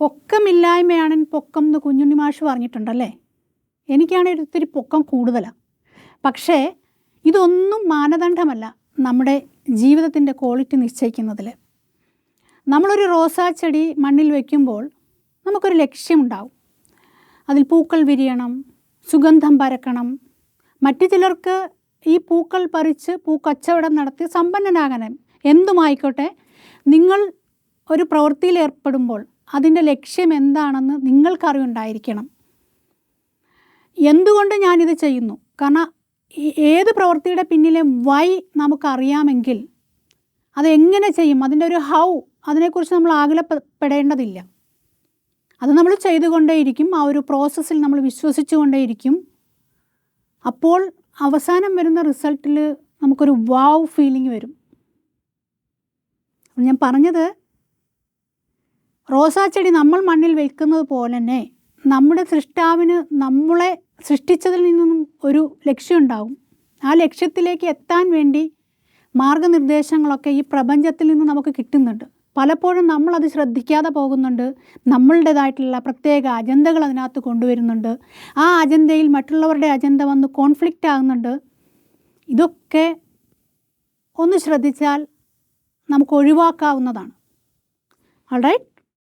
പൊക്കമില്ലായ്മയാണ് പൊക്കം എന്ന് കുഞ്ഞുണ്ണി മാഷ് പറഞ്ഞിട്ടുണ്ടല്ലേ. എനിക്കാണെങ്കിൽ ഒത്തിരി പൊക്കം കൂടുതലാണ്. പക്ഷേ ഇതൊന്നും മാനദണ്ഡമല്ല നമ്മുടെ ജീവിതത്തിൻ്റെ ക്വാളിറ്റി നിശ്ചയിക്കുന്നതിൽ. നമ്മളൊരു റോസാ ചെടി മണ്ണിൽ വയ്ക്കുമ്പോൾ നമുക്കൊരു ലക്ഷ്യമുണ്ടാവും. അതിൽ പൂക്കൾ വിരിയണം, സുഗന്ധം പരക്കണം. മറ്റു ചിലർക്ക് ഈ പൂക്കൾ പറിച്ച് പൂക്കച്ചവടം നടത്തി സമ്പന്നനാകാനും എന്തുമായിക്കോട്ടെ, നിങ്ങൾ ഒരു പ്രവൃത്തിയിൽ ഏർപ്പെടുമ്പോൾ അതിൻ്റെ ലക്ഷ്യം എന്താണെന്ന് നിങ്ങൾക്കറിവുണ്ടായിരിക്കണം. എന്തുകൊണ്ട് ഞാനിത് ചെയ്യുന്നു? കാരണം ഏത് പ്രവൃത്തിയുടെ പിന്നിലെ വൈ നമുക്കറിയാമെങ്കിൽ അതെങ്ങനെ ചെയ്യും, അതിൻ്റെ ഒരു ഹൗ, അതിനെക്കുറിച്ച് നമ്മൾ ആകുലപ്പെടേണ്ടതില്ല. അത് നമ്മൾ ചെയ്തുകൊണ്ടേയിരിക്കും. ആ ഒരു പ്രോസസ്സിൽ നമ്മൾ വിശ്വസിച്ചുകൊണ്ടേയിരിക്കും. അപ്പോൾ അവസാനം വരുന്ന റിസൾട്ടിൽ നമുക്കൊരു വാവ് ഫീലിംഗ് വരും. ഞാൻ പറഞ്ഞത്, റോസാ ചെടി നമ്മൾ മണ്ണിൽ വെക്കുന്നത് പോലെ തന്നെ നമ്മുടെ സൃഷ്ടാവിന് നമ്മളെ സൃഷ്ടിച്ചതിൽ നിന്നും ഒരു ലക്ഷ്യമുണ്ടാവും. ആ ലക്ഷ്യത്തിലേക്ക് എത്താൻ വേണ്ടി മാർഗനിർദ്ദേശങ്ങളൊക്കെ ഈ പ്രപഞ്ചത്തിൽ നിന്ന് നമുക്ക് കിട്ടുന്നുണ്ട്. പലപ്പോഴും നമ്മളത് ശ്രദ്ധിക്കാതെ പോകുന്നുണ്ട്. നമ്മളുടേതായിട്ടുള്ള പ്രത്യേക അജണ്ടകൾ അതിനകത്ത് കൊണ്ടുവരുന്നുണ്ട്. ആ അജണ്ടയിൽ മറ്റുള്ളവരുടെ അജണ്ട വന്ന് കോൺഫ്ലിക്റ്റ് ആകുന്നുണ്ട്. ഇതൊക്കെ ഒന്ന് ശ്രദ്ധിച്ചാൽ നമുക്ക് ഒഴിവാക്കാവുന്നതാണ്. ഓൾറൈറ്റ്.